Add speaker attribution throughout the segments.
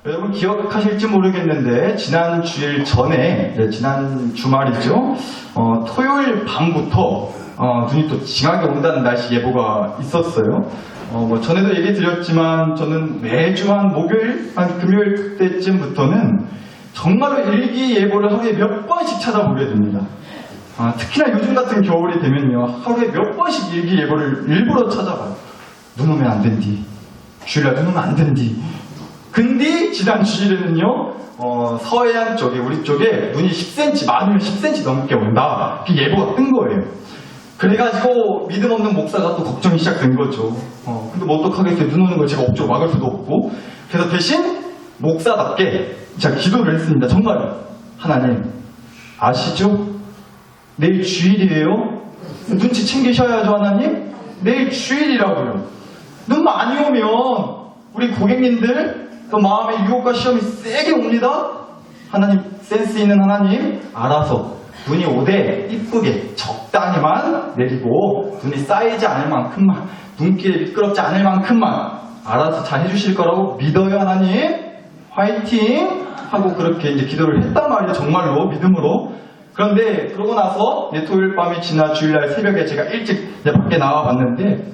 Speaker 1: 여러분 기억하실지 모르겠는데 지난 주일 전에, 지난 주말이죠. 토요일 밤부터 눈이 또 징하게 온다는 날씨 예보가 있었어요. 전에도 얘기 드렸지만 저는 매주 한 목요일, 한 금요일 그때쯤부터는 정말로 일기예보를 하루에 몇 번씩 찾아보게 됩니다. 특히나 요즘 같은 겨울이 되면요, 하루에 몇 번씩 일기예보를 일부러 찾아봐요. 눈 오면 안 된디, 주일날 눈 오면 안 된디. 근데 지난 주일에는요, 서해안 쪽에, 우리 쪽에 눈이 10cm, 많으면 10cm 넘게 온다, 이렇게 예보가 뜬 거예요. 그래가지고 믿음 없는 목사가 또 걱정이 시작된 거죠. 근데 뭐 어떡하겠어요. 눈 오는 걸 제가 억지로 막을 수도 없고. 그래서 대신 목사답게 제가 기도를 했습니다. 정말 하나님 아시죠? 내일 주일이에요. 눈치 챙기셔야죠. 하나님, 내일 주일이라고요. 눈 많이 오면 우리 고객님들 또 마음의 유혹과 시험이 세게 옵니다. 하나님, 센스 있는 하나님, 알아서 눈이 오되 이쁘게 적당히만 내리고 눈이 쌓이지 않을 만큼만, 눈길에 미끄럽지 않을 만큼만 알아서 잘 해주실 거라고 믿어요. 하나님 화이팅 하고 그렇게 이제 기도를 했단 말이에요. 정말로 믿음으로. 그런데 그러고 나서 토요일 밤이 지나 주일날 새벽에 제가 일찍 이제 밖에 나와 봤는데,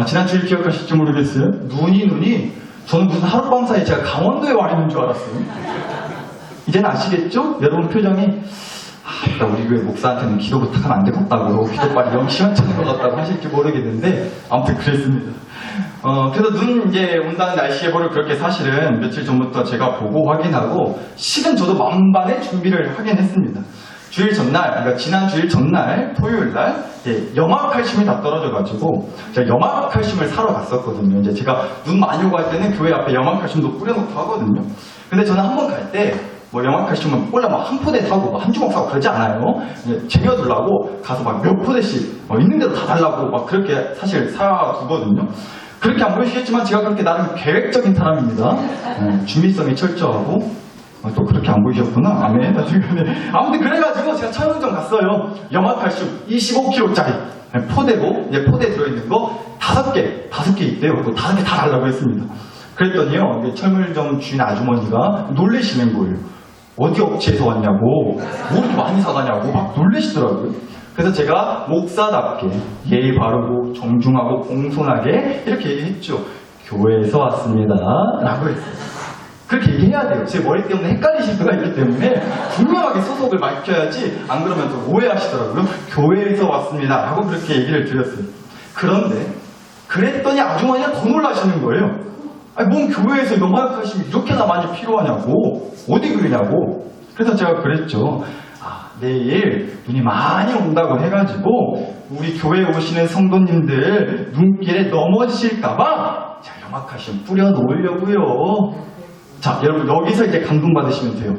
Speaker 1: 지난 주일 기억하실지 모르겠어요. 눈이 저는 무슨 하룻밤 사이에 제가 강원도에 와 있는 줄 알았어요. 이제는 아시겠죠? 여러분 표정이 우리 교회 목사한테는 기도 부탁하면 안 되겠다고, 기도빨이 영 시원찮은 것 같다고 하실지 모르겠는데 아무튼 그랬습니다. 그래서 눈 이제 온다는 날씨 예보를 그렇게 사실은 며칠 전부터 제가 보고 확인하고 실은 저도 만반의 준비를 하긴 했습니다. 주일 전날, 그러니까 지난 주일 전날 토요일날 염화칼슘이 다 떨어져가지고 제가 염화칼슘을 사러 갔었거든요. 이제 제가 눈 많이 오고 할 때는 교회 앞에 염화칼슘도 뿌려놓고 하거든요. 근데 저는 한 번 갈 때 염화칼슘은 몰라 한 포대 사고 한 주먹 사고 그러지 않아요. 쟁여두려고 가서 몇 포대씩 있는 대로 다 달라고 그렇게 사실 사두거든요. 그렇게 안 보이시겠지만 제가 그렇게 나름 계획적인 사람입니다. 준비성이 철저하고. 또 그렇게 안 보이셨구나. 아멘. 나중에. 아무튼 그래가지고 제가 철물점 갔어요. 염화칼슘 25kg짜리 포대고, 포대 들어있는 거 5개 있대요. 또 5개 다 달라고 했습니다. 그랬더니요, 철물점 주인 아주머니가 놀래시는 거예요. 어디 업체에서 왔냐고, 뭐 이렇게 많이 사가냐고 막 놀래시더라고요. 그래서 제가 목사답게 예의 바르고 정중하고 공손하게 이렇게 얘기했죠. 교회에서 왔습니다 라고 했어요. 그렇게 얘기해야 돼요. 제 머리 때문에 헷갈리실 수가 있기 때문에 분명하게 소속을 밝혀야지, 안 그러면 또 오해하시더라고요. 교회에서 왔습니다 라고 그렇게 얘기를 드렸어요. 그런데 그랬더니 아주머니가 더 놀라시는 거예요. 뭔 교회에서 염화칼슘이 이렇게나 많이 필요하냐고, 어디 교회냐고. 그래서 제가 그랬죠. 내일 눈이 많이 온다고 해가지고 우리 교회에 오시는 성도님들 눈길에 넘어지실까봐 제가 염화칼슘 뿌려놓으려고요. 자, 여러분 여기서 이제 감동받으시면 돼요.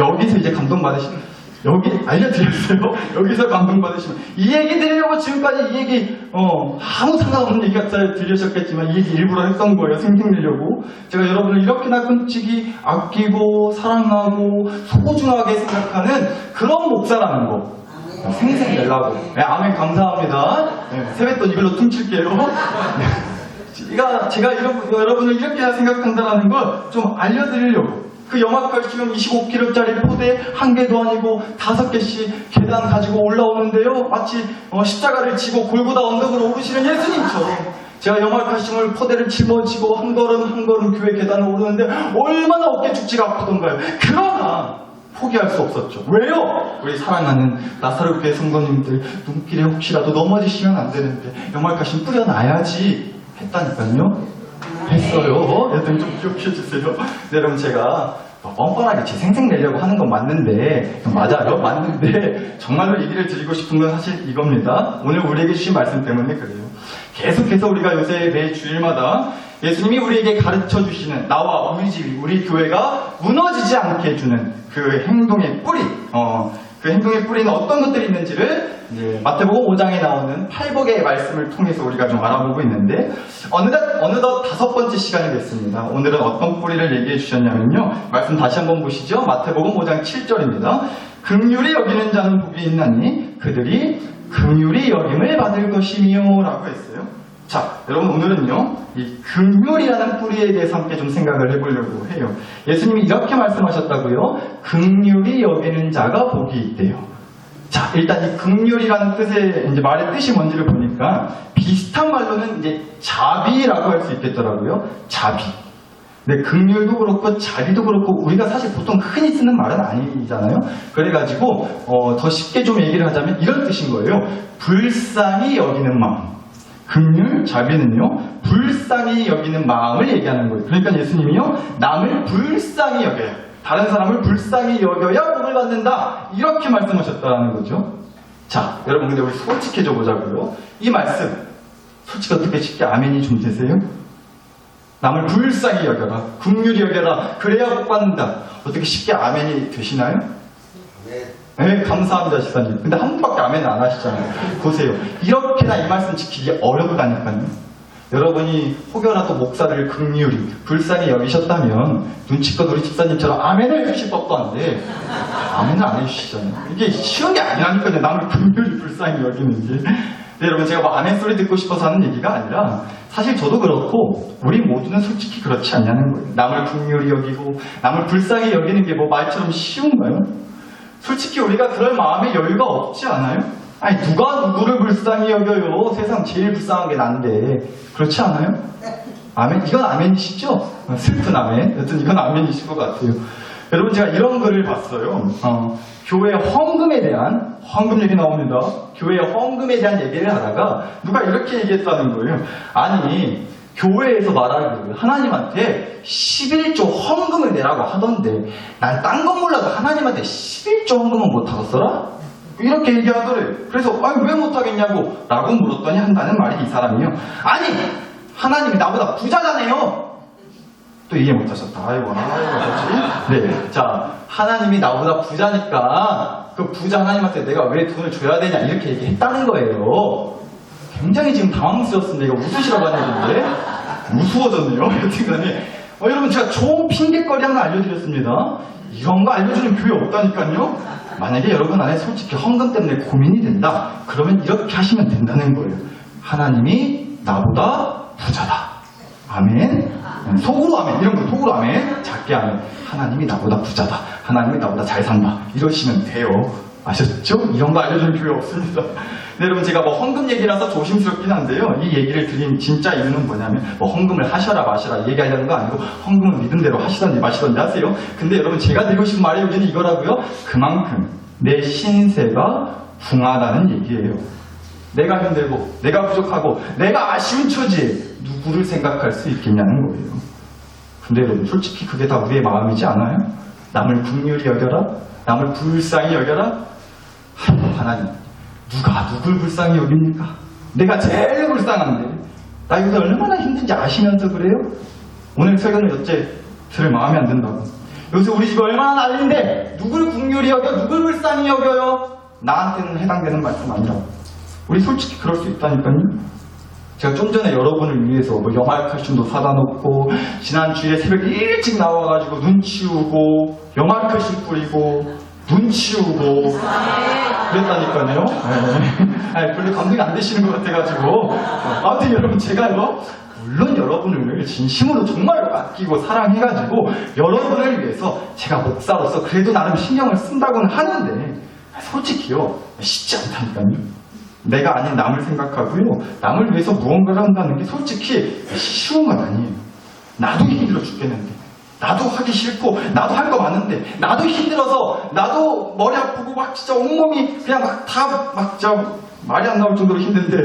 Speaker 1: 여기서 이제 감동받으시면, 여기 알려드렸어요. 여기서 감동받으시면, 이 얘기 들으려고 지금까지 이 얘기 아무 상관없는 얘기 같아 들으셨겠지만 이 얘기 일부러 했던 거예요. 생생내려고. 제가 여러분을 이렇게나 끔찍이 아끼고 사랑하고 소중하게 생각하는 그런 목사라는 거 생생내려고. 아멘. 감사합니다. 세뱃돈 이걸로 퉁칠게요. 제가 여러분을 이렇게 생각한다는 걸 좀 알려드리려고. 그 염화칼슘 25kg짜리 포대 한 개도 아니고 5개씩 계단 가지고 올라오는데요, 마치 십자가를 지고 골고다 언덕으로 오르시는 예수님처럼 제가 염화칼슘을 포대를 짊어지고 한 걸음 한 걸음 교회 계단을 오르는데 얼마나 어깨 축지가 아프던가요. 그러나 포기할 수 없었죠. 왜요? 우리 사랑하는 나사로 교회 성도님들 눈길에 혹시라도 넘어지시면 안 되는데 염화칼슘 뿌려놔야지 했다니까요. 했어요. 여러분 좀 기억해주세요. 네, 여러분 제가 뻔뻔하게 제 생생 내려고 하는 건 맞는데, 맞아요. 맞는데 정말로 얘기를 드리고 싶은 건 사실 이겁니다. 오늘 우리에게 주신 말씀 때문에 그래요. 계속해서 우리가 요새 매 주일마다 예수님이 우리에게 가르쳐 주시는, 나와 우리 집, 우리 교회가 무너지지 않게 해주는 그 행동의 뿌리, 그 행동의 뿌리는 어떤 것들이 있는지를 이제 마태복음 5장에 나오는 팔복의 말씀을 통해서 우리가 좀 알아보고 있는데, 어느덧 5번째 시간이 됐습니다. 오늘은 어떤 뿌리를 얘기해 주셨냐면요, 말씀 다시 한번 보시죠. 마태복음 5장 7절입니다. 긍휼히 여기는 자는 복이 있나니 그들이 긍휼히 여김을 받을 것이며 라고 했어요. 자, 여러분 오늘은요, 이 긍휼이라는 뿌리에 대해서 함께 좀 생각을 해보려고 해요. 예수님이 이렇게 말씀하셨다고요. 긍휼이 여기는 자가 복이 있대요. 자, 일단 이 긍휼이라는 뜻의 이제 말의 뜻이 뭔지를 보니까 비슷한 말로는 이제 자비라고 할 수 있겠더라고요. 자비. 네, 긍휼도 그렇고 자비도 그렇고 우리가 사실 보통 흔히 쓰는 말은 아니잖아요. 그래가지고 더 쉽게 좀 얘기를 하자면 이런 뜻인 거예요. 불쌍히 여기는 마음. 긍휼, 자비는요, 불쌍히 여기는 마음을 얘기하는 거예요. 그러니까 예수님이요, 남을 불쌍히 여겨요. 다른 사람을 불쌍히 여겨야 복을 받는다. 이렇게 말씀하셨다는 거죠. 자, 여러분 근데 우리 솔직해져 보자고요. 이 말씀, 솔직히 어떻게 쉽게 아멘이 좀 되세요? 남을 불쌍히 여겨라. 긍휼히 여겨라. 그래야 복 받는다. 어떻게 쉽게 아멘이 되시나요? 네, 감사합니다, 시사님. 근데 한 번밖에 아멘 안 하시잖아요. 보세요. 이렇게나 이 말씀 지키기 어렵다니까요. 여러분이 혹여라도 목사를 긍휼히, 불쌍히 여기셨다면 눈치껏 우리 집사님처럼 아멘을 해주실 법도 한데 아멘을 안 해주시잖아요. 이게 쉬운 게 아니라니까요. 남을 긍휼히, 불쌍히 여기는 게. 네, 여러분 제가 뭐 아멘 소리 듣고 싶어서 하는 얘기가 아니라 사실 저도 그렇고 우리 모두는 솔직히 그렇지 않냐는 거예요. 남을 긍휼히 여기고 남을 불쌍히 여기는 게 뭐 말처럼 쉬운가요? 솔직히 우리가 그럴 마음의 여유가 없지 않아요? 아니 누가 누구를 불쌍히 여겨요? 세상 제일 불쌍한 게 난데 그렇지 않아요? 아멘? 이건 아멘이시죠? 슬픈 아멘. 여튼 이건 아멘이실 것 같아요. 여러분 제가 이런 글을 봤어요. 교회 헌금에 대한 헌금 얘기 나옵니다. 교회 헌금에 대한 얘기를 하다가 누가 이렇게 얘기했다는 거예요. 아니 교회에서 말하기를 하나님한테 11조 헌금을 내라고 하던데 난 딴 건 몰라도 하나님한테 11조 헌금은 못하겠어라? 이렇게 얘기하더래요. 그래서 아니 왜 못하겠냐고 라고 물었더니 한다는 말이 이 사람이요. 아니 하나님이 나보다 부자잖아요. 또 이해 못하셨다. 아이고 그렇지? 네, 자 하나님이 나보다 부자니까 그 부자 하나님한테 내가 왜 돈을 줘야 되냐 이렇게 얘기했다는 거예요. 굉장히 지금 당황스럽습니다. 이거 웃으시라고 하는 얘기인데 무서워졌네요. 여튼간에 여러분 제가 좋은 핑계거리 하나 알려드렸습니다. 이런 거 알려주는 교회 없다니까요. 만약에 여러분 안에 솔직히 헌금 때문에 고민이 된다. 그러면 이렇게 하시면 된다는 거예요. 하나님이 나보다 부자다. 아멘. 속으로 아멘. 이런 거 속으로 아멘. 작게 아멘. 하나님이 나보다 부자다. 하나님이 나보다 잘 산다. 이러시면 돼요. 아셨죠? 이런 거 알려주는 교회 없습니다. 네, 여러분 제가 뭐 헌금 얘기라서 조심스럽긴 한데요. 이 얘기를 드린 진짜 이유는 뭐냐면 뭐 헌금을 하셔라 마셔라 얘기하려는 거 아니고 헌금은 믿음대로 하시던지 마시던지 하세요. 근데 여러분 제가 드리고 싶은 말의 요지는 이거라고요. 그만큼 내 신세가 붕하다는 얘기예요. 내가 힘들고 내가 부족하고 내가 아쉬운 처지에 누구를 생각할 수 있겠냐는 거예요. 근데 여러분 솔직히 그게 다 우리의 마음이지 않아요? 남을 긍휼히 여겨라? 남을 불쌍히 여겨라? 하나님 누가 누굴 불쌍히 여깁니까? 내가 제일 불쌍한데 나 이거 얼마나 힘든지 아시면서 그래요? 오늘 설교는 어째 들을 마음에 안 든다고. 요새 우리 집이 얼마나 난리인데 누굴 긍휼히 여겨? 누굴 불쌍히 여겨요? 나한테는 해당되는 말씀 아니라고. 우리 솔직히 그럴 수 있다니까요. 제가 좀 전에 여러분을 위해서 뭐 염화칼슘도 사다 놓고 지난 주일에 새벽 일찍 나와가지고 눈 치우고 염화칼슘 뿌리고 눈 치우고 그랬다니까요. 네. 별로 감동이 안 되시는 것 같아가지고 아무튼 여러분 제가요 물론 여러분을 진심으로 정말로 아끼고 사랑해가지고 여러분을 위해서 제가 목사로서 그래도 나름 신경을 쓴다고는 하는데 솔직히요 쉽지 않다니까요. 내가 아닌 남을 생각하고요 남을 위해서 무언가를 한다는 게 솔직히 쉬운 건 아니에요. 나도 힘들어 죽겠는데 나도 하기 싫고 나도 할 거 많은데 나도 힘들어서 나도 머리 아프고 막 진짜 온몸이 그냥 막 진짜 말이 안 나올 정도로 힘든데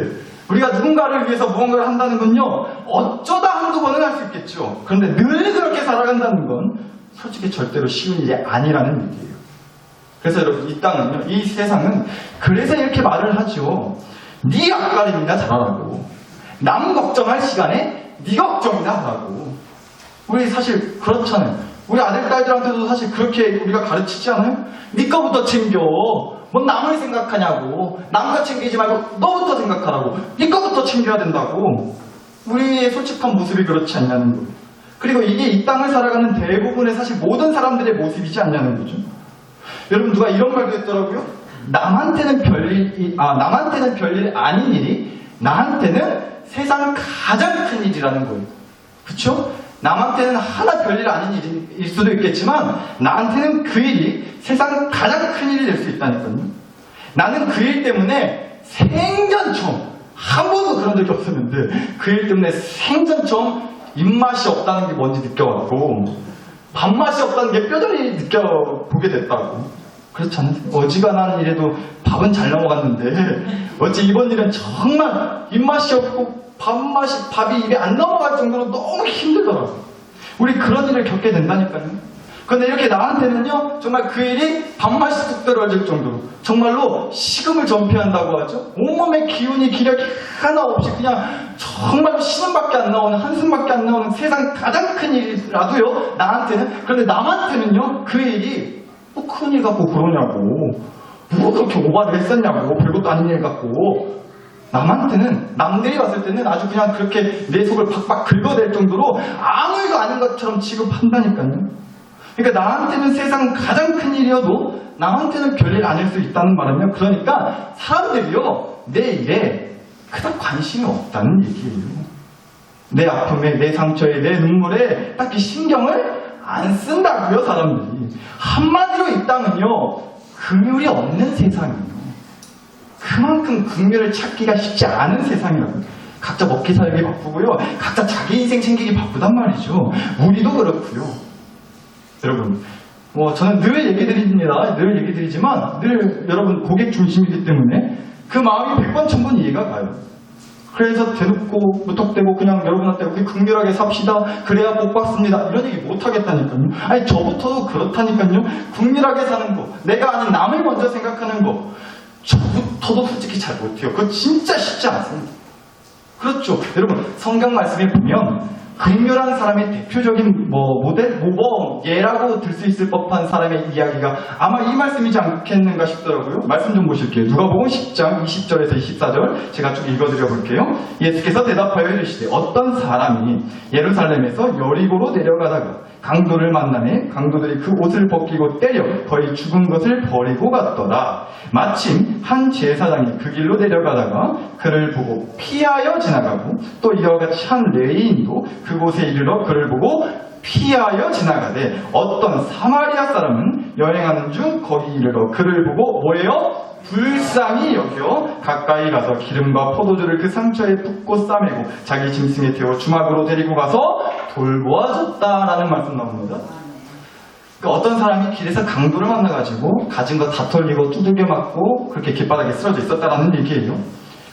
Speaker 1: 우리가 누군가를 위해서 무언가를 한다는 건요 어쩌다 한두 번은 할 수 있겠죠. 그런데 늘 그렇게 살아간다는 건 솔직히 절대로 쉬운 일이 아니라는 얘기예요. 그래서 여러분 이 땅은요 이 세상은 그래서 이렇게 말을 하죠. 네 앞가림이나 잘하라고. 남 걱정할 시간에 네 걱정이나 하라고. 우리 사실 그렇잖아요. 우리 아들 딸들한테도 사실 그렇게 우리가 가르치지 않아요? 네 거부터 챙겨. 뭐 남을 생각하냐고. 남과 챙기지 말고 너부터 생각하라고. 네 거부터 챙겨야 된다고. 우리의 솔직한 모습이 그렇지 않냐는 거예요. 그리고 이게 이 땅을 살아가는 대부분의 사실 모든 사람들의 모습이지 않냐는 거죠. 여러분 누가 이런 말도 했더라고요. 남한테는 별일 아닌 일이 나한테는 세상 가장 큰 일이라는 거예요. 그쵸? 남한테는 하나 별일 아닌 일일 수도 있겠지만 나한테는 그 일이 세상 가장 큰 일이 될 수 있다니까요. 나는 그 일 때문에 생전 처음 한 번도 그런 적이 없었는데 그 일 때문에 생전 처음 입맛이 없다는 게 뭔지 느껴왔고 밥맛이 없다는 게 뼈저리 느껴보게 됐다고. 그렇잖아요. 어지간한 일에도 밥은 잘 넘어갔는데 어찌 이번 일은 정말 입맛이 없고 밥이 입에 안 넘어갈 정도로 너무 힘들더라고요. 우리 그런 일을 겪게 된다니까요. 근데 이렇게 나한테는요, 정말 그 일이 밥맛이 뚝 떨어질 정도로 정말로 식음을 전폐한다고 하죠. 온몸에 기운이 기력이 하나 없이 그냥 정말 신음밖에 안 나오는, 한숨밖에 안 나오는 세상 가장 큰 일이라도요, 나한테는. 그런데 남한테는요, 그 일이 뭐 큰 일 갖고 그러냐고, 누가 그렇게 오바를 했었냐고, 별것도 아닌 일 갖고. 남한테는, 남들이 봤을 때는 아주 그냥 그렇게 내 속을 박박 긁어댈 정도로 아무 일도 아닌 것처럼 취급한다니까요. 그러니까 나한테는 세상 가장 큰 일이어도 남한테는 별일 아닐 수 있다는 말은요. 그러니까 사람들이요, 내 일에 그닥 관심이 없다는 얘기예요. 내 아픔에, 내 상처에, 내 눈물에 딱히 신경을 안 쓴다고요, 사람들이. 한마디로 이 땅은요, 긍휼이 없는 세상이에요. 그만큼 긍휼을 찾기가 쉽지 않은 세상이라고요. 각자 먹기 살기 바쁘고요. 각자 자기 인생 챙기기 바쁘단 말이죠. 우리도 그렇고요. 여러분, 저는 늘 얘기 드립니다. 늘 얘기 드리지만 늘 여러분 고객 중심이기 때문에 그 마음이 100번 1000번 이해가 가요. 그래서 대놓고 무턱대고 그냥 여러분한테 우리 긍휼하게 삽시다. 그래야 복 받습니다. 이런 얘기 못 하겠다니까요. 아니 저부터도 그렇다니까요. 긍휼하게 사는 거, 내가 아닌 남을 먼저 생각하는 거, 저부터도 솔직히 잘 못해요. 그거 진짜 쉽지 않습니다. 그렇죠. 여러분 성경 말씀에 보면 긍휼한 사람의 대표적인 모델, 모범, 예라고 들 수 있을 법한 사람의 이야기가 아마 이 말씀이지 않겠는가 싶더라고요. 말씀 좀 보실게요. 누가복음 10장 20절에서 24절 제가 쭉 읽어드려 볼게요. 예수께서 대답하여 이르시되 어떤 사람이 예루살렘에서 여리고로 내려가다가 강도를 만나매 강도들이 그 옷을 벗기고 때려 거의 죽은 것을 버리고 갔더라. 마침 한 제사장이 그 길로 내려가다가 그를 보고 피하여 지나가고 또 이와 같이 한 레위인도 그곳에 이르러 그를 보고 피하여 지나가되 어떤 사마리아 사람은 여행하는 중 거기 이르러 그를 보고 뭐예요? 불쌍히 여겨 가까이 가서 기름과 포도주를 그 상처에 붓고 싸매고 자기 짐승에 태워 주막으로 데리고 가서 돌보아줬다라는 말씀 나옵니다. 그러니까 어떤 사람이 길에서 강도를 만나가지고 가진 거 다 털리고 두들겨 맞고 그렇게 길바닥에 쓰러져 있었다라는 얘기예요.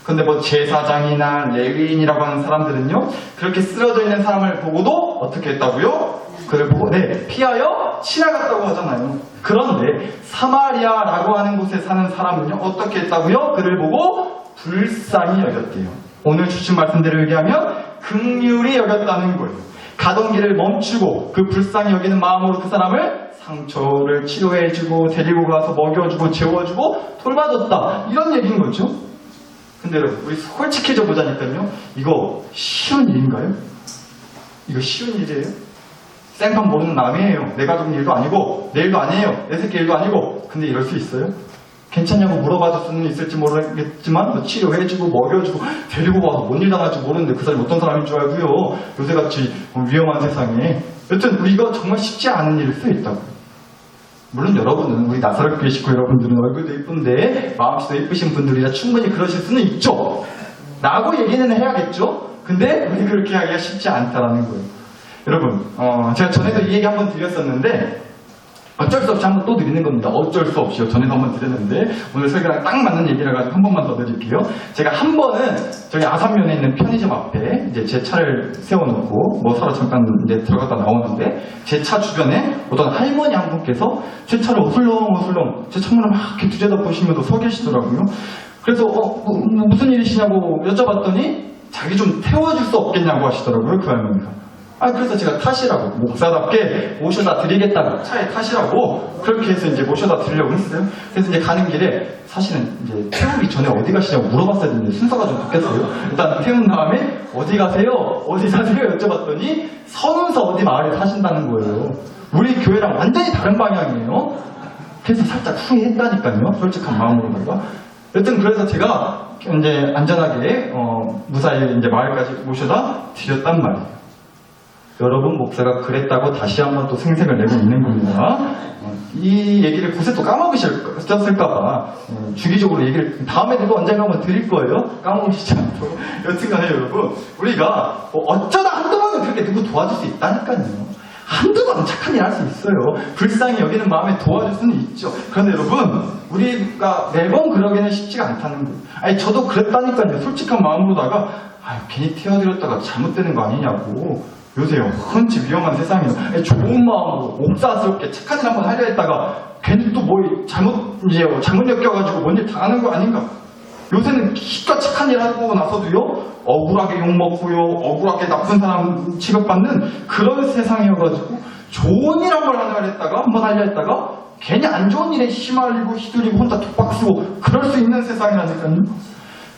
Speaker 1: 근데 제사장이나 레위인이라고 하는 사람들은요, 그렇게 쓰러져 있는 사람을 보고도 어떻게 했다고요? 그를 보고 피하여 지나갔다고 하잖아요. 그런데 사마리아라고 하는 곳에 사는 사람은요, 어떻게 했다고요? 그를 보고 불쌍히 여겼대요. 오늘 주신 말씀대로 얘기하면 긍휼히 여겼다는 거예요. 가던 길을 멈추고 그 불쌍히 여기는 마음으로 그 사람을 상처를 치료해주고 데리고 가서 먹여주고 재워주고 돌봐줬다. 이런 얘기인 거죠. 근데 여러분, 우리 솔직해져 보자니까요. 이거 쉬운 일인가요? 이거 쉬운 일이에요? 생판 모르는 남이에요. 내 가족 일도 아니고 내 일도 아니에요. 내 새끼 일도 아니고. 근데 이럴 수 있어요? 괜찮냐고 물어봐줄 수는 있을지 모르겠지만 치료해주고 먹여주고 데리고 와서 뭔 일 당할지 모르는데 그 사람이 어떤 사람인 줄 알고요. 요새같이 위험한 세상에 여튼 우리가 정말 쉽지 않은 일일 수 있다고요. 물론 여러분은 우리 나사렛 교회 식구 여러분들은 얼굴도 이쁜데 마음씨도 이쁘신 분들이라 충분히 그러실 수는 있죠. 라고 얘기는 해야겠죠. 근데 우리 그렇게 하기가 쉽지 않다라는 거예요. 여러분 제가 전에도 이 얘기 한번 드렸었는데 어쩔 수 없이 한번 또 드리는 겁니다. 어쩔 수 없이요. 전에도 한번 드렸는데 오늘 설교랑 딱 맞는 얘기라 가지고 한 번만 더 드릴게요. 제가 한 번은 저기 아산면에 있는 편의점 앞에 이제 제 차를 세워놓고 사러 잠깐 이제 들어갔다 나오는데 제 차 주변에 어떤 할머니 한 분께서 제 차를 어슬렁어슬렁 제 창문을 막 이렇게 두제다 보시면서 서 계시더라고요. 그래서 무슨 일이시냐고 여쭤봤더니 자기 좀 태워줄 수 없겠냐고 하시더라고요. 그 할머니가. 그래서 제가 타시라고, 목사답게 모셔다 드리겠다고, 차에 타시라고, 그렇게 해서 이제 모셔다 드리려고 했어요. 그래서 이제 가는 길에, 사실은 이제 태우기 전에 어디 가시냐고 물어봤어야 되는데, 순서가 좀 바뀌었어요. 일단 태운 다음에, 어디 가세요? 어디 사세요? 여쭤봤더니, 선운서 어디 마을에 사신다는 거예요. 우리 교회랑 완전히 다른 방향이에요. 그래서 살짝 후회했다니까요. 솔직한 마음으로다가. 여튼 그래서 제가 이제 안전하게 무사히 이제 마을까지 모셔다 드렸단 말이에요. 여러분 목사가 그랬다고 다시 한번 또 생색을 내고 있는 겁니다. 이 얘기를 곳에 또 까먹으셨을까봐 주기적으로 얘기를 다음에도 또 언젠가 한번 드릴 거예요. 까먹으시지 않도록. 여튼간에 여러분 우리가 어쩌다 한두 번은 그렇게 누구 도와줄 수 있다니까요. 한두 번은 착한 일 할 수 있어요. 불쌍히 여기는 마음에 도와줄 수는 있죠. 그런데 여러분 우리가 매번 그러기는 쉽지가 않다는 거예요. 아니 저도 그랬다니까요. 솔직한 마음으로다가 괜히 태워드렸다가 잘못되는 거 아니냐고. 요새 헌치 위험한 세상이에요. 아니, 좋은 마음으로 옥사스럽게 착한 일 한번 하려 했다가 괜히 또 뭐 잘못 엮여가지고 뭔 일 당하는 거 아닌가. 요새는 기껏 착한 일 하고 나서도요 억울하게 욕먹고요 억울하게 나쁜 사람 취급받는 그런 세상이어가지고 좋은 일 한번 하려 했다가 괜히 안 좋은 일에 휘말리고 휘둘리고 혼자 독박 쓰고 그럴 수 있는 세상이라니까요.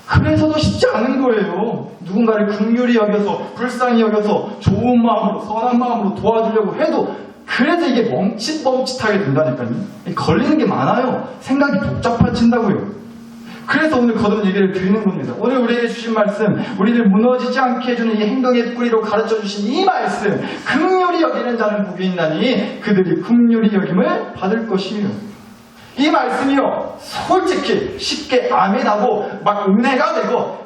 Speaker 1: 그래서도 쉽지 않은 거예요. 누군가를 긍휼히 여겨서 불쌍히 여겨서 좋은 마음으로 선한 마음으로 도와주려고 해도 그래서 이게 멈칫멈칫하게 된다니까요. 걸리는 게 많아요. 생각이 복잡해진다고요. 그래서 오늘 거듭 얘기를 드리는 겁니다. 오늘 우리에게 주신 말씀, 우리를 무너지지 않게 해주는 이 행동의 뿌리로 가르쳐 주신 이 말씀, 긍휼히 여기는 자는 복이 있나니 그들이 긍휼히 여김을 받을 것이에요. 이 말씀이요, 솔직히 쉽게 아멘하고 막 은혜가 되고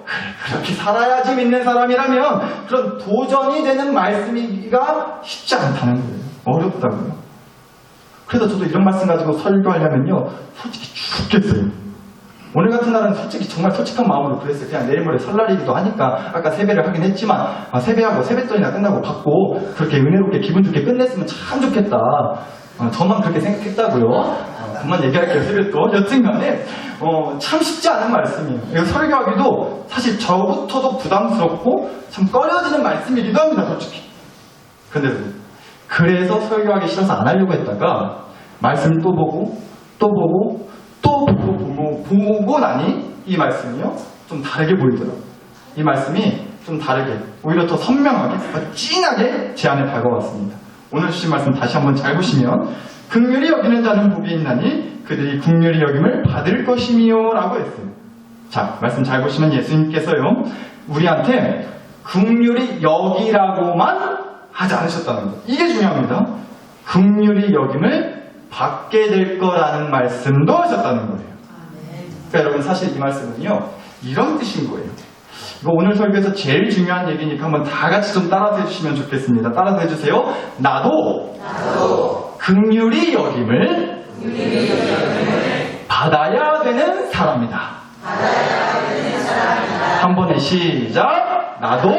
Speaker 1: 그렇게 살아야지 믿는 사람이라면 그런 도전이 되는 말씀이기가 쉽지 않다는 거예요. 어렵다고요. 그래서 저도 이런 말씀 가지고 설교하려면요, 솔직히 죽겠어요. 오늘 같은 날은 솔직히 정말 솔직한 마음으로 그랬어요. 그냥 내일 모레 설날이기도 하니까 아까 세배를 하긴 했지만 세배하고 세뱃돈이나 끝나고 받고 그렇게 은혜롭게 기분 좋게 끝냈으면 참 좋겠다. 저만 그렇게 생각했다고요. 그만 얘기할게요. 세뱃돈. 여튼간에 참 쉽지 않은 말씀이에요. 설교하기도 사실 저부터도 부담스럽고 참 꺼려지는 말씀이기도 합니다. 솔직히. 근데 그래서 설교하기 싫어서 안 하려고 했다가 말씀 또 보고 또 보고 또 보고 나니 이 말씀이요 좀 다르게 보이더라고요. 이 말씀이 좀 다르게 오히려 더 선명하게 진하게 제 안에 다가왔습니다. 오늘 주신 말씀 다시 한번 잘 보시면 긍휼히 여기는 자는 복이 있나니 그들이 긍휼히 여김을 받을 것이미요 라고 했어요. 자, 말씀 잘 보시면 예수님께서요 우리한테 긍휼히 여기라고만 하지 않으셨다는 거. 이게 중요합니다. 긍휼히 여김을 받게 될 거라는 말씀도 하셨다는 거예요. 그러니까 여러분 사실 이 말씀은요 이런 뜻인 거예요. 이거 오늘 설교에서 제일 중요한 얘기니까 한번 다 같이 좀 따라서 해주시면 좋겠습니다. 따라서 해주세요. 나도 긍휼히 여김을 받아야 되는 사람이다. 한 번에 시작. 나도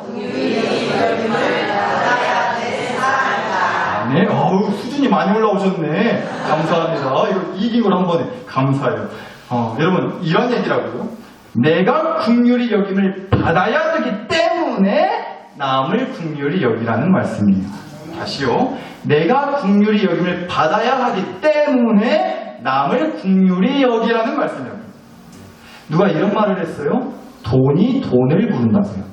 Speaker 1: 긍휼히 여김을 받아야 되는 사람이다. 네, 수준이 많이 올라오셨네. 감사합니다. 이거 이긴 걸 한 번에 감사해요. 여러분 이런 얘기라고요. 내가 긍휼히 여김을 받아야 되기 때문에 남을 긍휼히 여기라는 말씀이에요. 다시요. 내가 긍휼히 여김을 받아야 하기 때문에 남을 긍휼히 여기라는 말씀이에요. 누가 이런 말을 했어요? 돈이 돈을 부른다고요.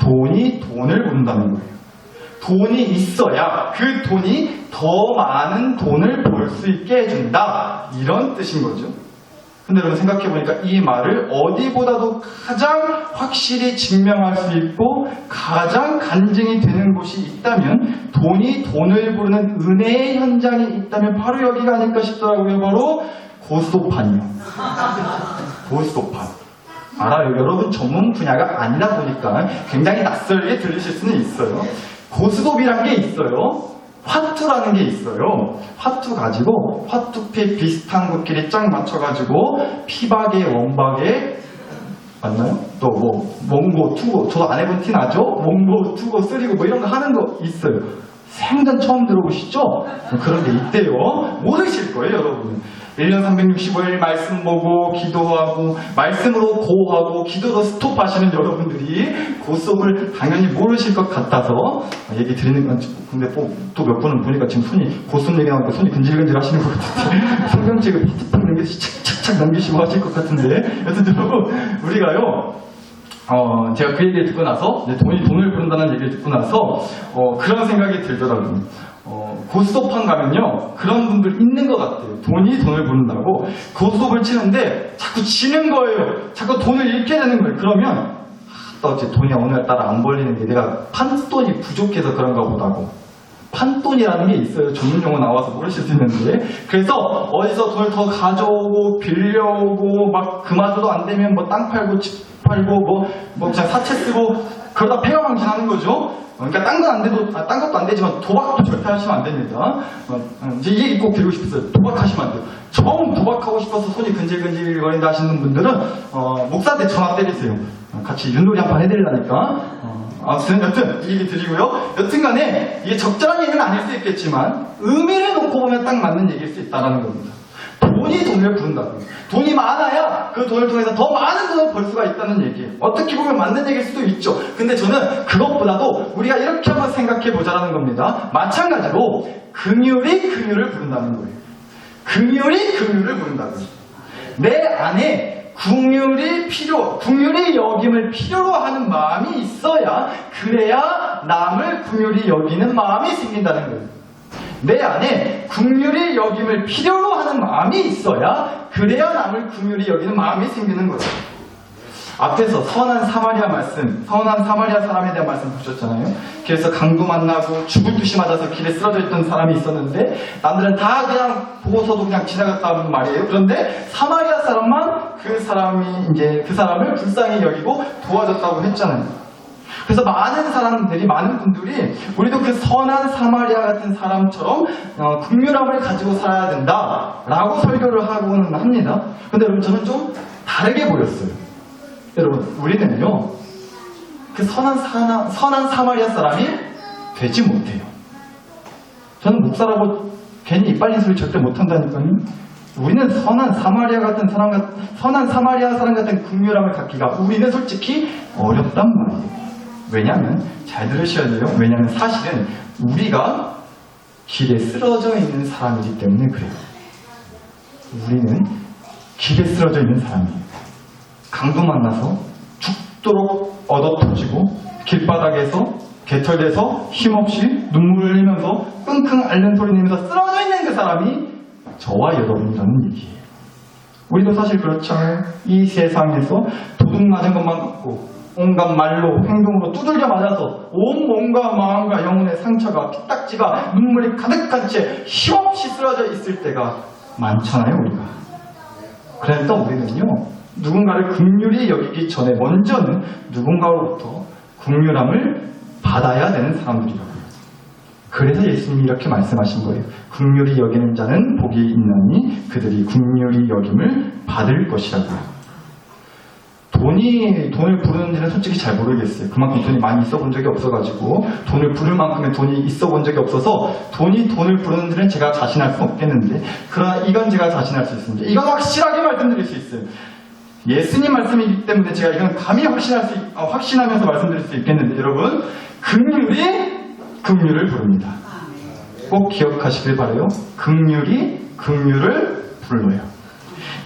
Speaker 1: 돈이 돈을 부른다는 거예요. 돈이 있어야 그 돈이 더 많은 돈을 벌 수 있게 해준다. 이런 뜻인 거죠. 근데 여러분 생각해보니까 이 말을 어디보다도 가장 확실히 증명할 수 있고 가장 간증이 되는 곳이 있다면 돈이 돈을 부르는 은혜의 현장이 있다면 바로 여기가 아닐까 싶더라고요. 바로 고스톱판이요. 고스톱판. 알아요. 여러분 전문 분야가 아니다 보니까 굉장히 낯설게 들리실 수는 있어요. 고스톱이란 게 있어요. 화투라는 게 있어요. 화투 가지고 화투피 비슷한 것끼리 쫙 맞춰가지고 피박에 원박에 맞나요? 또 뭐 몽고 투고 저도 안 해본 티 나죠? 몽고 투고 쓰리고 뭐 이런 거 하는 거 있어요. 생전 처음 들어보시죠? 그런 게 있대요. 모르실 거예요 여러분. 1년 365일 말씀 보고 기도하고 말씀으로 고하고 기도로 스톱하시는 여러분들이 고스톱을 당연히 모르실 것 같아서 얘기 드리는 건 근데 또 몇 분은 보니까 지금 손이 고스톱 얘기 나오니까 손이 근질근질 하시는 것 같은데 성경책을 팍팍 넘기시 착착 넘기시고 하실 것 같은데 여튼 여러분 우리가요 제가 그 얘기를 듣고 나서 돈이 돈을 부른다는 얘기를 듣고 나서 그런 생각이 들더라고요. 고스톱판 가면요 그런 분들 있는 것 같아요. 돈이 돈을 부른다고 고스톱을 치는데 자꾸 지는 거예요. 자꾸 돈을 잃게 되는 거예요. 그러면 어째 돈이 오늘따라 안 벌리는 게 내가 판돈이 부족해서 그런가 보다고. 판돈이라는 게 있어요. 전문 용어 나와서 모르실 수 있는데. 그래서 어디서 돈을 더 가져오고 빌려오고 막 그마저도 안 되면 뭐 땅 팔고 집 팔고 뭐 그냥 사채 쓰고 그러다 폐가망신하는 거죠. 그러니까 딴 건 안 돼도 딴 것도 안 되지만 도박도 절대 하시면 안 됩니다. 이제 이 얘기 꼭 드리고 싶었어요. 도박하시면 안 돼요. 정 도박하고 싶어서 손이 근질근질거린다 하시는 분들은 목사한테 전화 때리세요. 같이 윷놀이 한판 해드리려니까. 아무튼 여튼 이 얘기 드리고요. 여튼간에 이게 적절한 얘기는 아닐 수 있겠지만 의미를 놓고 보면 딱 맞는 얘기일 수 있다는 겁니다. 돈이 돈을 부른다고. 돈이 많아야 그 돈을 통해서 더 많은 돈을 벌 수가 있다는 얘기예요. 어떻게 보면 맞는 얘기일 수도 있죠. 근데 저는 그것보다도 우리가 이렇게 한번 생각해 보자라는 겁니다. 마찬가지로 긍휼이 긍휼을 부른다는 거예요. 긍휼이 긍휼을 부른다는 거예요. 내 안에 긍휼이 여김을 필요로 하는 마음이 있어야 그래야 남을 긍휼히 여기는 마음이 생긴다는 거예요. 내 안에 긍휼히 여김을 필요로 하는 마음이 있어야 그래야 남을 긍휼히 여기는 마음이 생기는 거예요. 앞에서 선한 사마리아 사람에 대한 말씀 보셨잖아요. 길에서 강도 만나고 죽을 듯이 맞아서 길에 쓰러져 있던 사람이 있었는데 남들은 다 그냥 보고서도 그냥 지나갔다는 말이에요. 그런데 사마리아 사람만 그 사람을 불쌍히 여기고 도와줬다고 했잖아요. 그래서 많은 분들이 우리도 그 선한 사마리아 같은 사람처럼 긍휼함을 가지고 살아야 된다라고 설교를 하고는 합니다. 근데 여러분 저는 좀 다르게 보였어요. 여러분 우리는요 그 선한 사마리아 사람이 되지 못해요. 저는 목사라고 괜히 이빨린 소리 절대 못한다니까요. 우리는 선한 사마리아 사람 같은 긍휼함을 갖기가 우리는 솔직히 어렵단 말이에요. 왜냐하면 잘 들으셔야 돼요. 왜냐하면 사실은 우리가 길에 쓰러져 있는 사람이기 때문에 그래요. 우리는 길에 쓰러져 있는 사람이에요. 강도 만나서 죽도록 얻어터지고 길바닥에서 개털돼서 힘없이 눈물을 흘리면서 끙끙 앓는 소리 내면서 쓰러져 있는 그 사람이 저와 여러분이라는 얘기예요. 우리도 사실 그렇잖아요. 이 세상에서 도둑 맞은 것만 같고 온갖 말로 행동으로 두들겨 맞아서 온 몸과 마음과 영혼의 상처가 피딱지가 눈물이 가득한 채 힘없이 쓰러져 있을 때가 많잖아요. 우리가. 그래서 우리는요 누군가를 긍휼히 여기기 전에 먼저는 누군가로부터 긍휼함을 받아야 되는 사람들이라고요. 그래서 예수님이 이렇게 말씀하신 거예요. 긍휼히 여기는 자는 복이 있나니 그들이 긍휼히 여김을 받을 것이라고요. 돈을 부르는지는 솔직히 잘 모르겠어요. 그만큼 돈이 많이 있어 본 적이 없어가지고 돈을 부를 만큼의 돈이 있어 본 적이 없어서 돈이 돈을 부르는지는 제가 자신할 수 없겠는데 그러나 이건 제가 자신할 수 있습니다. 이건 확실하게 말씀드릴 수 있어요. 예수님 말씀이기 때문에 제가 이건 감히 확신하면서 말씀드릴 수 있겠는데 여러분 긍휼이 긍휼을 부릅니다. 꼭 기억하시길 바라요. 긍휼이 긍휼을 불러요.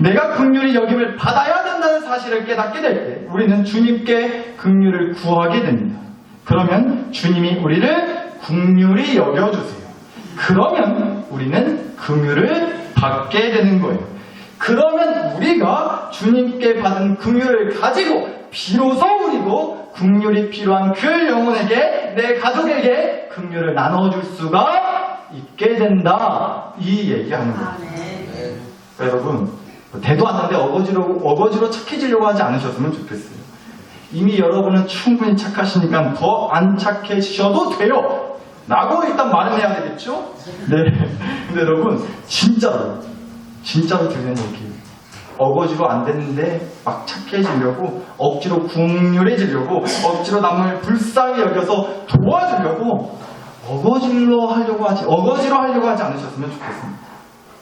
Speaker 1: 내가 긍휼히 여김을 받아야 된다는 사실을 깨닫게 될 때 우리는 주님께 긍휼을 구하게 됩니다. 그러면 주님이 우리를 긍휼히 여겨주세요. 그러면 우리는 긍휼을 받게 되는 거예요. 그러면 우리가 주님께 받은 긍휼을 가지고 비로소 우리도 긍휼이 필요한 그 영혼에게 내 가족에게 긍휼을 나눠줄 수가 있게 된다. 이 얘기하는 거예요. 여러분 대도 않는데 어거지로 착해지려고 하지 않으셨으면 좋겠어요. 이미 여러분은 충분히 착하시니까 더 안 착해지셔도 돼요. 라고 일단 말은 해야 되겠죠? 네. 근데 여러분 진짜로 드리는 얘기예요. 어거지로 안 되는데 막 착해지려고 억지로 긍휼해지려고 억지로 남을 불쌍히 여겨서 도와주려고 어거지로 하려고 하지 않으셨으면 좋겠습니다.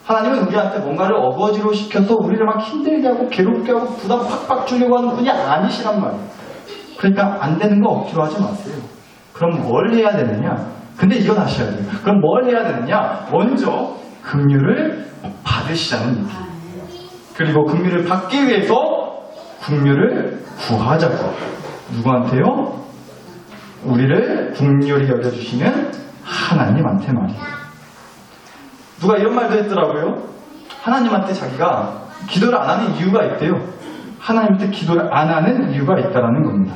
Speaker 1: 하나님은 우리한테 뭔가를 어거지로 시켜서 우리를 막 힘들게 하고 괴롭게 하고 부담 팍팍 주려고 하는 분이 아니시란 말이에요. 그러니까 안 되는 거 억지로 하지 마세요. 그럼 뭘 해야 되느냐? 근데 이건 아셔야 돼요. 그럼 뭘 해야 되느냐? 먼저 긍휼을 받으시자는 얘기예요. 그리고 긍휼을 받기 위해서 긍휼을 구하자고. 누구한테요? 우리를 긍휼히 여겨주시는 하나님한테 말이에요. 누가 이런 말도 했더라고요. 하나님한테 자기가 기도를 안 하는 이유가 있대요. 하나님한테 기도를 안 하는 이유가 있다라는 겁니다.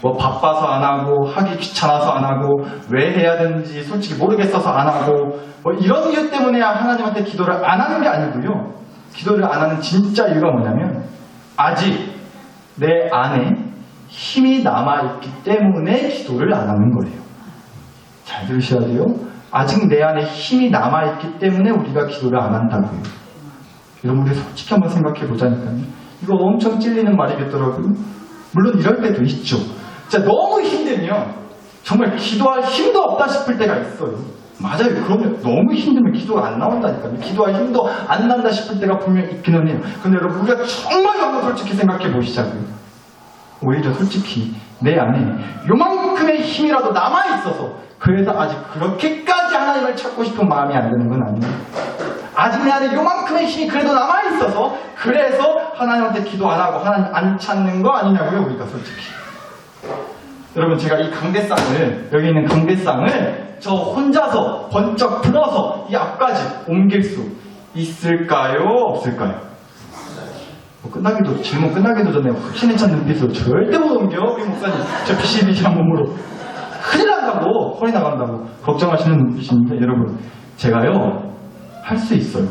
Speaker 1: 뭐 바빠서 안 하고, 하기 귀찮아서 안 하고, 왜 해야 되는지 솔직히 모르겠어서 안 하고, 뭐 이런 이유 때문에 하나님한테 기도를 안 하는 게 아니고요. 기도를 안 하는 진짜 이유가 뭐냐면 아직 내 안에 힘이 남아있기 때문에 기도를 안 하는 거예요. 잘 들으셔야 돼요. 아직 내 안에 힘이 남아있기 때문에 우리가 기도를 안 한다고요. 여러분, 우리 솔직히 한번 생각해 보자니까요. 이거 엄청 찔리는 말이겠더라고요. 물론 이럴 때도 있죠. 진짜 너무 힘들면 정말 기도할 힘도 없다 싶을 때가 있어요. 맞아요. 그러면 너무 힘들면 기도가 안 나온다니까요. 기도할 힘도 안 난다 싶을 때가 분명 있기는 해요. 근데 여러분, 우리가 정말 한번 솔직히 생각해 보시자고요. 오히려 솔직히 내 안에 요만큼의 힘이라도 남아있어서 그래서 아직 그렇게까지 하나님을 찾고 싶은 마음이 안 드는 건 아니에요. 아직 내 안에 요만큼의 힘이 그래도 남아있어서 그래서 하나님한테 기도 안 하고 하나님 안 찾는 거 아니냐고요, 우리가 솔직히. 여러분, 제가 이 강대상을, 여기 있는 강대상을 저 혼자서 번쩍 들어서 이 앞까지 옮길 수 있을까요? 없을까요? 질문 끝나기도 전에 확신에 찬 눈빛으로 절대 못 옮겨, 우리 목사님. 저 비실비실한 몸으로. 큰일 난다고, 허리 나간다고 걱정하시는 눈빛인데, 여러분, 제가요, 할 수 있어요.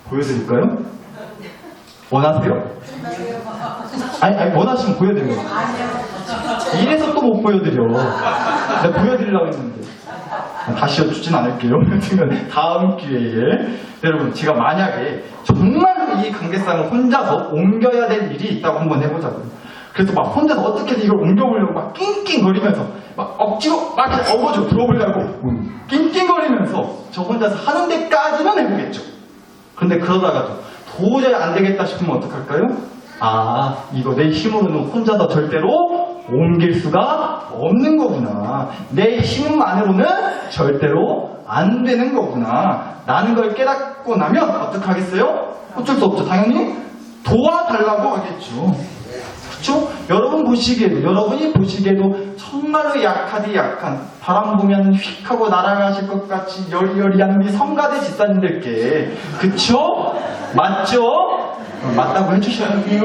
Speaker 1: 보여드릴까요? 원하세요? 아니, 원하시면 보여드려요. 이래서 또 못 보여드려. 내가 보여드리려고 했는데. 다시 여쭈진 않을게요. 다음 기회에. 여러분, 제가 만약에 정말로 이 강대상을 혼자서 옮겨야 될 일이 있다고 한번 해보자고요. 그래서 막 혼자서 어떻게든 이걸 옮겨보려고 막 낑낑거리면서 막 억지로 막 이렇게 어거지로 들어보려고 낑낑거리면서 저 혼자서 하는 데까지는 해보겠죠. 근데 그러다가도 도저히 안 되겠다 싶으면 어떡할까요? 아, 이거 내 힘으로는 혼자서 절대로 옮길 수가 없는 거구나. 내 힘만으로는 절대로 안 되는 거구나. 라는 걸 깨닫고 나면 어떡하겠어요? 어쩔 수 없죠. 당연히 도와달라고 하겠죠. 그렇죠? 여러분이 보시기에도 정말로 약하디 약한, 바람 보면 휙 하고 날아가실 것 같이 여리여리한 우리 성가대 집사님들께, 그쵸? 맞죠? 맞다고 해주셔야 돼요.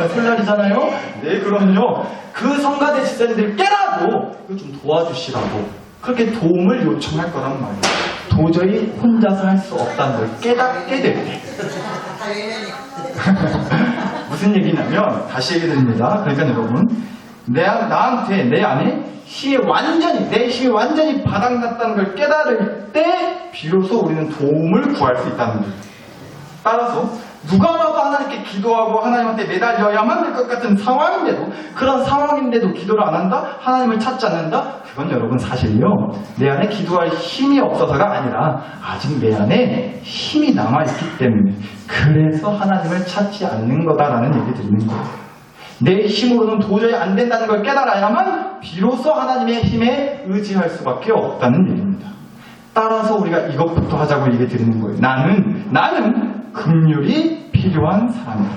Speaker 1: 설날이잖아요. 네, 그럼요. 그 성가대 집사님들께라도 이거 좀 도와주시라고 그렇게 도움을 요청할 거란 말이에요. 도저히 혼자서 할 수 없다는 걸 깨닫게 될 때. 무슨 얘기냐면, 다시 얘기 드립니다. 그러니까 여러분, 나한테, 내 안에 내 힘이 완전히 바닥났다는 걸 깨달을 때, 비로소 우리는 도움을 구할 수 있다는 거예요. 따라서, 누가 봐도 하나님께 기도하고 하나님한테 매달려야만 될 것 같은 상황인데도, 그런 상황인데도 기도를 안 한다? 하나님을 찾지 않는다? 그건 여러분 사실요, 내 안에 기도할 힘이 없어서가 아니라 아직 내 안에 힘이 남아있기 때문에, 그래서 하나님을 찾지 않는 거다라는 얘기 드리는 거예요. 내 힘으로는 도저히 안 된다는 걸 깨달아야만 비로소 하나님의 힘에 의지할 수밖에 없다는 얘기입니다. 따라서 우리가 이것부터 하자고 얘기 드리는 거예요. 나는 긍휼이 필요한 사람이다.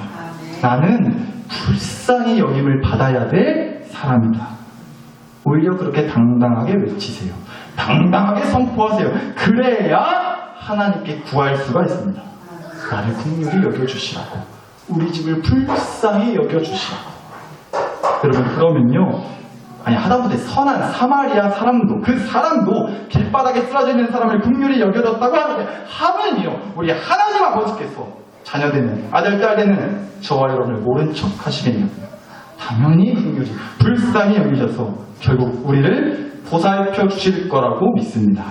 Speaker 1: 나는 불쌍히 여김을 받아야 될 사람이다. 오히려 그렇게 당당하게 외치세요. 당당하게 선포하세요. 그래야 하나님께 구할 수가 있습니다. 나를 긍휼히 여겨주시라고, 우리 집을 불쌍히 여겨주시라고. 여러분, 그러면요, 하다못해 선한 사마리아 사람도, 그 사람도 길바닥에 쓰러져 있는 사람을 긍휼히 여겨줬다고 하면요, 우리 하나님 아버지께서 자녀되는, 아들, 딸 되는 저와 여러분을 모른 척 하시겠냐고요. 당연히 긍휼히, 불쌍히 여기셔서 결국 우리를 보살펴 주실 거라고 믿습니다.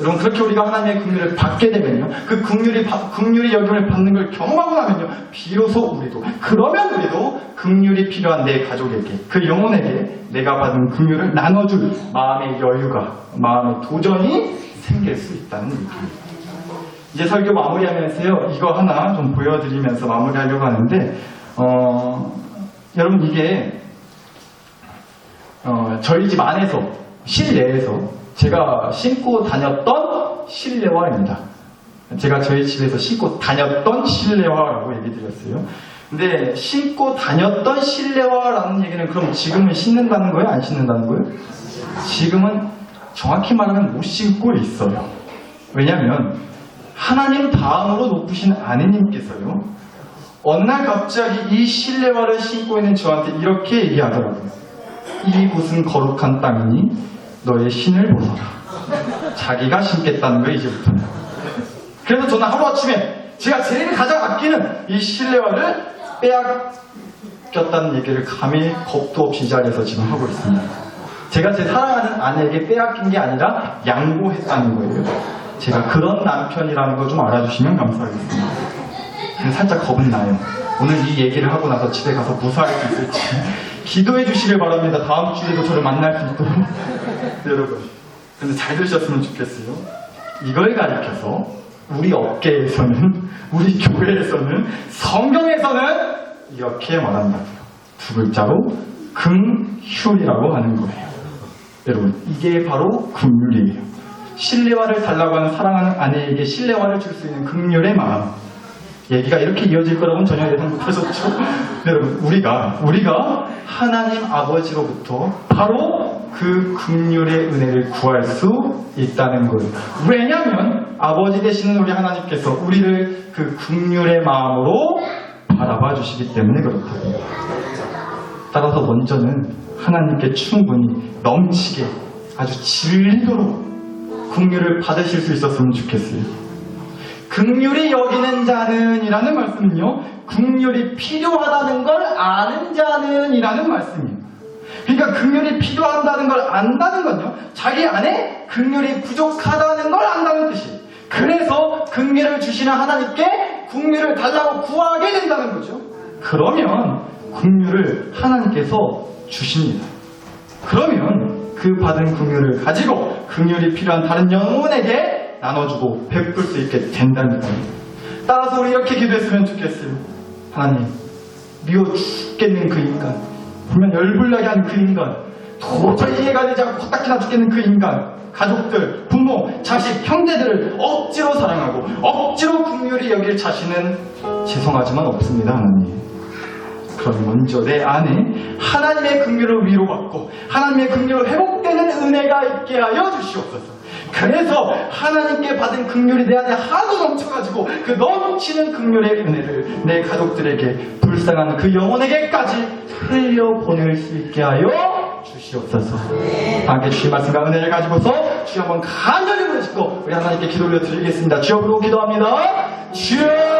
Speaker 1: 여러분, 그렇게 우리가 하나님의 긍휼을 받게 되면요, 그 긍휼이 여김을 받는 걸 경험하고 나면요, 비로소 우리도 긍휼이 필요한 내 가족에게, 그 영혼에게 내가 받은 긍휼을 나눠줄 마음의 여유가, 마음의 도전이 생길 수 있다는 얘기입니다. 이제 설교 마무리하면서요, 이거 하나 좀 보여드리면서 마무리하려고 하는데, 여러분, 이게 저희 집 안에서, 실내에서 제가 신고 다녔던 실내화입니다. 제가 저희 집에서 신고 다녔던 실내화라고 얘기 드렸어요. 근데 신고 다녔던 실내화라는 얘기는 그럼 지금은 신는다는 거예요? 안 신는다는 거예요? 정확히 말하면 못 신고 있어요. 왜냐하면 하나님 다음으로 높으신 아내님께서요, 어느 날 갑자기 이 실내화를 신고 있는 저한테 이렇게 얘기하더라고요. 이곳은 거룩한 땅이니 너의 신을 벗어라. 자기가 신겠다는 거예요, 이제부터는. 그래서 저는 하루아침에 제가 제일 가장 아끼는 이 실내화를 빼앗겼다는 얘기를 감히 겁도 없이 이 자리에서 지금 하고 있습니다. 제가 제 사랑하는 아내에게 빼앗긴 게 아니라 양보했다는 거예요. 제가 그런 남편이라는 거 좀 알아주시면 감사하겠습니다. 근데 살짝 겁은 나요. 오늘 이 얘기를 하고 나서 집에 가서 무사할 수 있을지 기도해 주시길 바랍니다. 다음 주에도 저를 만날 수 있도록. 여러분, 근데 잘 들으셨으면 좋겠어요. 이걸 가리켜서 우리 업계에서는, 우리 교회에서는, 성경에서는 이렇게 말한다고요. 두 글자로 긍휼이라고 하는 거예요. 여러분, 이게 바로 긍휼이에요. 실내화를 달라고 하는 사랑하는 아내에게 실내화를 줄 수 있는 긍휼의 마음. 얘기가 이렇게 이어질 거라고는 전혀 예상 못하셨죠? 여러분, 우리가 하나님 아버지로부터 바로 그 긍휼의 은혜를 구할 수 있다는 거예요. 왜냐하면 아버지 되시는 우리 하나님께서 우리를 그 긍휼의 마음으로 바라봐 주시기 때문에 그렇다고요. 따라서 먼저는 하나님께 충분히 넘치게 아주 질리도록 긍휼을 받으실 수 있었으면 좋겠어요. 긍휼히 여기는 자는 이라는 말씀은요, 긍휼이 필요하다는 걸 아는 자는 이라는 말씀이에요. 그러니까 긍휼이 필요하다는 걸 안다는 건요, 자기 안에 긍휼이 부족하다는 걸 안다는 뜻이에요. 그래서 긍휼을 주시는 하나님께 긍휼을 달라고 구하게 된다는 거죠. 그러면 긍휼을 하나님께서 주십니다. 그러면 그 받은 긍휼을 가지고 긍휼이 필요한 다른 영혼에게 나눠주고 베풀 수 있게 된다는 거예요. 따라서 우리 이렇게 기도했으면 좋겠어요. 하나님, 미워 죽겠는 그 인간, 분명 열불나게 한 그 인간, 도저히 이해가 되지 않고 코딱지나 죽겠는 그 인간, 가족들, 부모, 자식, 형제들을 억지로 사랑하고 억지로 긍휼히 여길 자신은 죄송하지만 없습니다, 하나님. 그럼 먼저 내 안에 하나님의 긍휼을 위로받고 하나님의 긍휼로 회복되는 은혜가 있게 하여 주시옵소서. 그래서 하나님께 받은 긍휼이 내 안에 하도 넘쳐가지고 그 넘치는 긍휼의 은혜를 내 가족들에게, 불쌍한 그 영혼에게까지 흘려보낼 수 있게 하여 주시옵소서. 함께 주신 말씀과 은혜를 가지고서 주여 한번 간절히 부르시고 우리 하나님께 기도 올려드리겠습니다. 주여 부르고 기도합니다. 주여